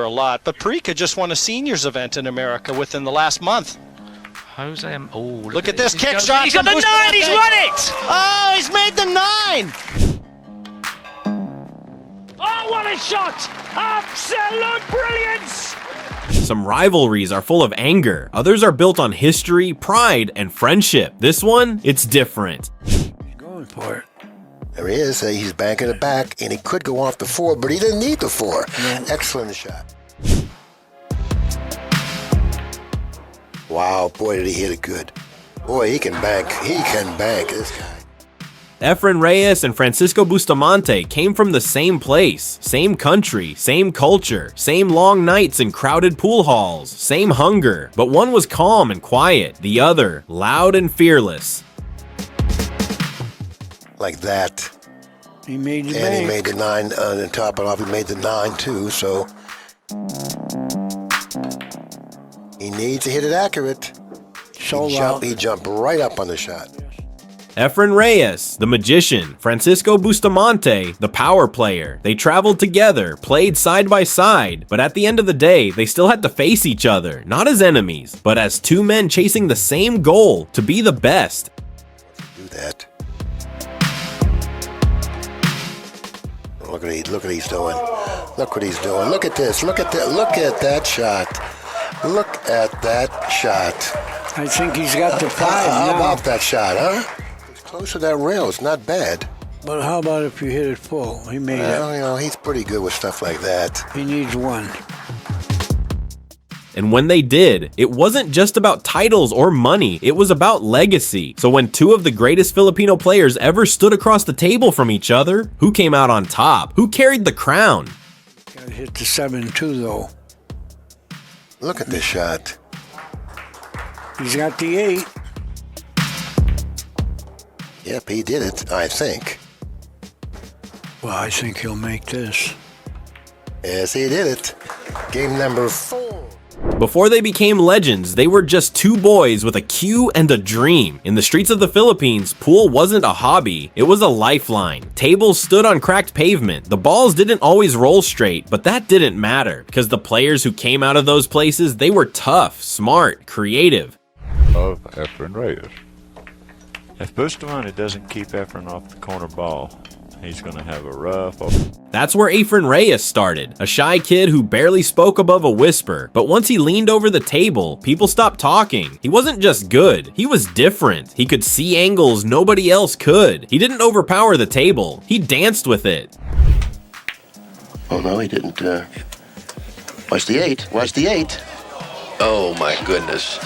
a lot, but Perica just won a seniors event in America within the last month. Jose, look at this kick shot. He's got the 9, he's run it! Oh, he's made the 9! Oh, what a shot! Absolute brilliance! Some rivalries are full of anger, others are built on history, pride, and friendship. This one, it's different. He's going for it. There he is. He's banking it back, and he could go off the 4, but he didn't need the 4. Yeah. Excellent shot. Wow, boy, did he hit it good. Boy, he can bank. He can bank, this guy. Efren Reyes and Francisco Bustamante came from the same place, same country, same culture, same long nights in crowded pool halls, same hunger, but one was calm and quiet, the other loud and fearless. Like that. He made the And he made the 9 on top it off. He made the 9 too, so he needs to hit it accurate. He jumped right up on the shot. Efren Reyes, the magician, Francisco Bustamante, the power player. They traveled together, played side by side, but at the end of the day, they still had to face each other, not as enemies, but as two men chasing the same goal, to be the best. Do that. Look what he's doing. Look what he's doing. Look at this. Look at that. Look at that shot. Look at that shot. I think he's got the 5 How now. about that shot, huh? It's close to that rail. It's not bad. But how about if you hit it full? He made Well, it. you know, he's pretty good with stuff like that. He needs 1. And when they did, it wasn't just about titles or money, it was about legacy. So when two of the greatest Filipino players ever stood across the table from each other, who came out on top? Who carried the crown? Got to hit the 7 too, though. Look at this shot. He's got the 8. Yep, he did it, I think. Well, I think he'll make this. Yes, he did it. Game number 4. Before they became legends, they were just two boys with a cue and a dream. In the streets of the Philippines, pool wasn't a hobby, it was a lifeline. Tables stood on cracked pavement, the balls didn't always roll straight, but that didn't matter, because the players who came out of those places, they were tough, smart, creative. Of Efren Reyes. If Bustamante doesn't keep Efren off the corner ball, he's going to have a rough. That's where Efren Reyes started, a shy kid who barely spoke above a whisper, but once he leaned over the table, people stopped talking. He wasn't just good, he was different. He could see angles nobody else could. He didn't overpower the table, he danced with it. Oh, no, he didn't. Watch the 8. Watch the 8. Oh, my goodness.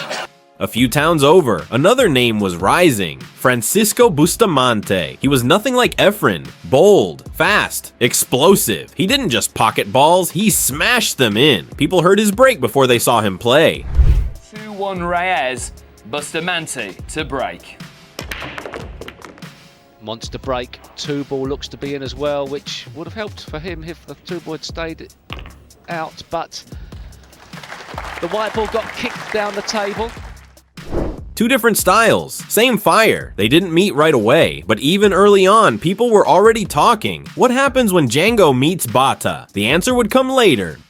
A few towns over, another name was rising, Francisco Bustamante. He was nothing like Efren, bold, fast, explosive. He didn't just pocket balls, he smashed them in. People heard his break before they saw him play. 2-1 Reyes, Bustamante to break. Monster break, 2-ball looks to be in as well, which would have helped for him if the 2-ball had stayed out, but the white ball got kicked down the table. Two different styles, same fire. They didn't meet right away, but even early on, people were already talking. What happens when Django meets Bata? The answer would come later.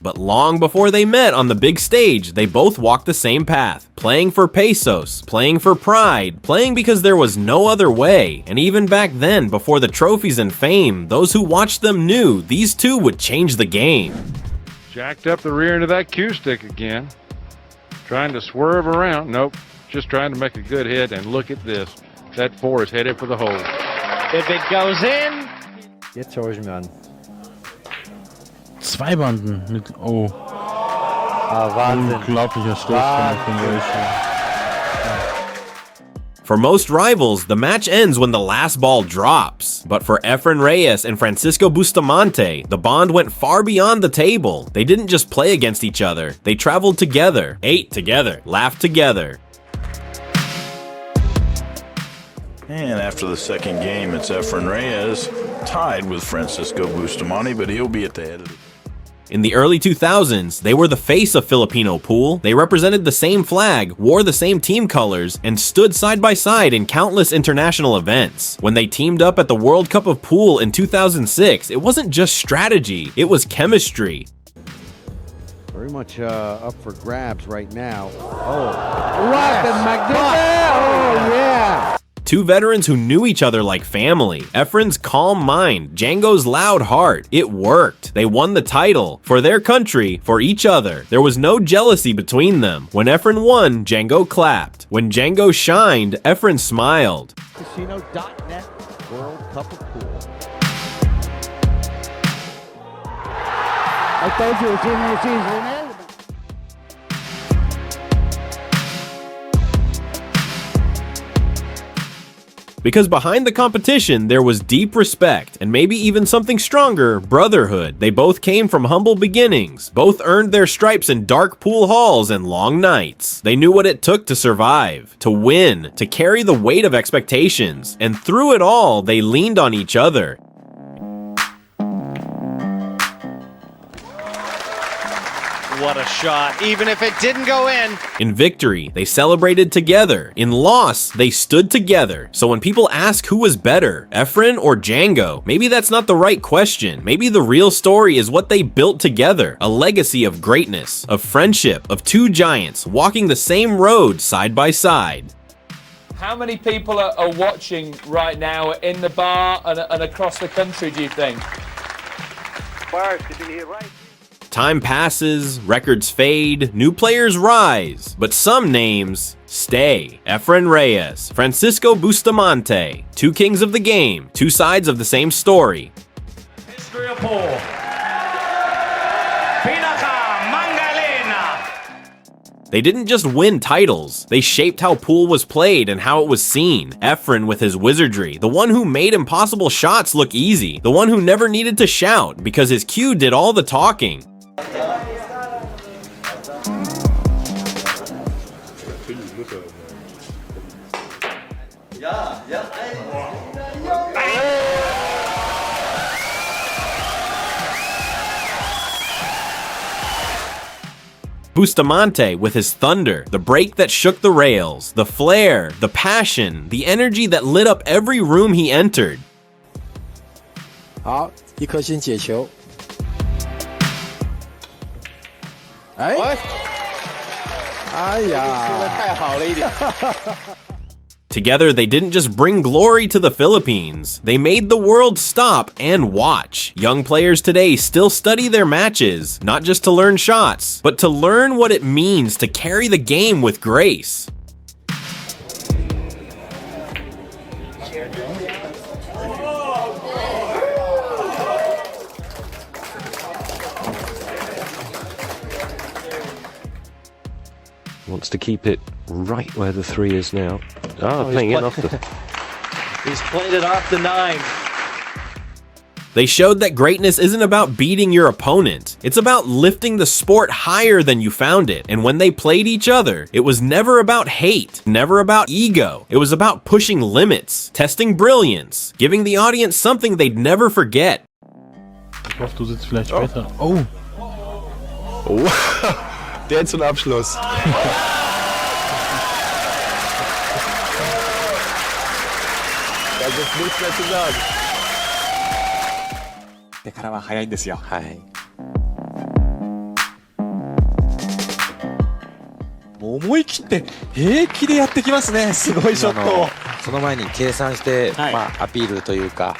But long before they met on the big stage, they both walked the same path. Playing for pesos, playing for pride, playing because there was no other way. And even back then, before the trophies and fame, those who watched them knew these two would change the game. Jacked up the rear end of that cue stick again. Trying to swerve around. Nope. Just trying to make a good hit, and look at this. That 4 is headed for the hole. If it goes in. Jetzt schaue ich mir an. 2 Banden mit, oh. Wahnsinn. Unglaublicher Stoß von Reyes. For most rivals, the match ends when the last ball drops. But for Efren Reyes and Francisco Bustamante, the bond went far beyond the table. They didn't just play against each other, they traveled together, ate together, laughed together. And after the second game, it's Efren Reyes tied with Francisco Bustamante, but he'll be at the head of the... In the early 2000s, they were the face of Filipino pool. They represented the same flag, wore the same team colors, and stood side by side in countless international events. When they teamed up at the World Cup of Pool in 2006, it wasn't just strategy, it was chemistry. Very much up for grabs right now. Oh. What the magnificent! Oh, yeah! Two veterans who knew each other like family. Efren's calm mind, Django's loud heart. It worked. They won the title. For their country, for each other. There was no jealousy between them. When Efren won, Django clapped. When Django shined, Efren smiled. Casino.net World Cup of Pool. I told you it's easy, man. Because behind the competition, there was deep respect, and maybe even something stronger, brotherhood. They both came from humble beginnings. Both earned their stripes in dark pool halls and long nights. They knew what it took to survive, to win, to carry the weight of expectations. And through it all, they leaned on each other. What a shot, even if it didn't go in. In victory, they celebrated together. In loss, they stood together. So when people ask who was better, Efren or Django, maybe that's not the right question. Maybe the real story is what they built together. A legacy of greatness, of friendship, of two giants walking the same road side by side. How many people are watching right now in the bar and across the country, do you think? Time passes, records fade, new players rise, but some names stay. Efren Reyes, Francisco Bustamante, two kings of the game, two sides of the same story. History of pool. Pinaka Mangalena. They didn't just win titles, they shaped how pool was played and how it was seen. Efren with his wizardry, the one who made impossible shots look easy, the one who never needed to shout because his cue did all the talking. Bustamante with his thunder, the break that shook the rails, the flair, the passion, the energy that lit up every room he entered. 好，一颗星解球。哎，哎呀，说得太好了一点。Together, they didn't just bring glory to the Philippines, they made the world stop and watch. Young players today still study their matches, not just to learn shots, but to learn what it means to carry the game with grace. Wants to keep it right where the 3 is now. Playing it off the... He's played it off the 9. They showed that greatness isn't about beating your opponent. It's about lifting the sport higher than you found it. And when they played each other, it was never about hate, never about ego. It was about pushing limits, testing brilliance, giving the audience something they'd never forget. Ich hoffe, du sitzt vielleicht später. Oh! Oh! Der zum Abschluss. Da gibt's nichts mehr zu sagen. 手からは早いんですよ。はい。もう思い切って平気でやってきますね。すごいショットを。その前に計算して、アピールというか、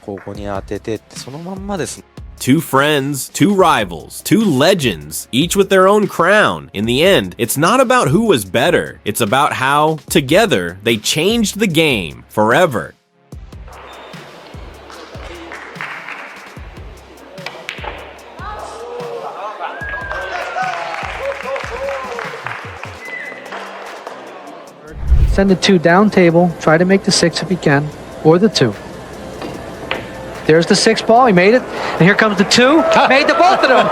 ここに当ててってそのまんまです。Two friends, two rivals, two legends, each with their own crown. In the end, it's not about who was better. It's about how, together, they changed the game forever. Send the 2 down table, try to make the 6 if you can, or the 2. There's the 6 ball, he made it. And here comes the 2, made the both of them.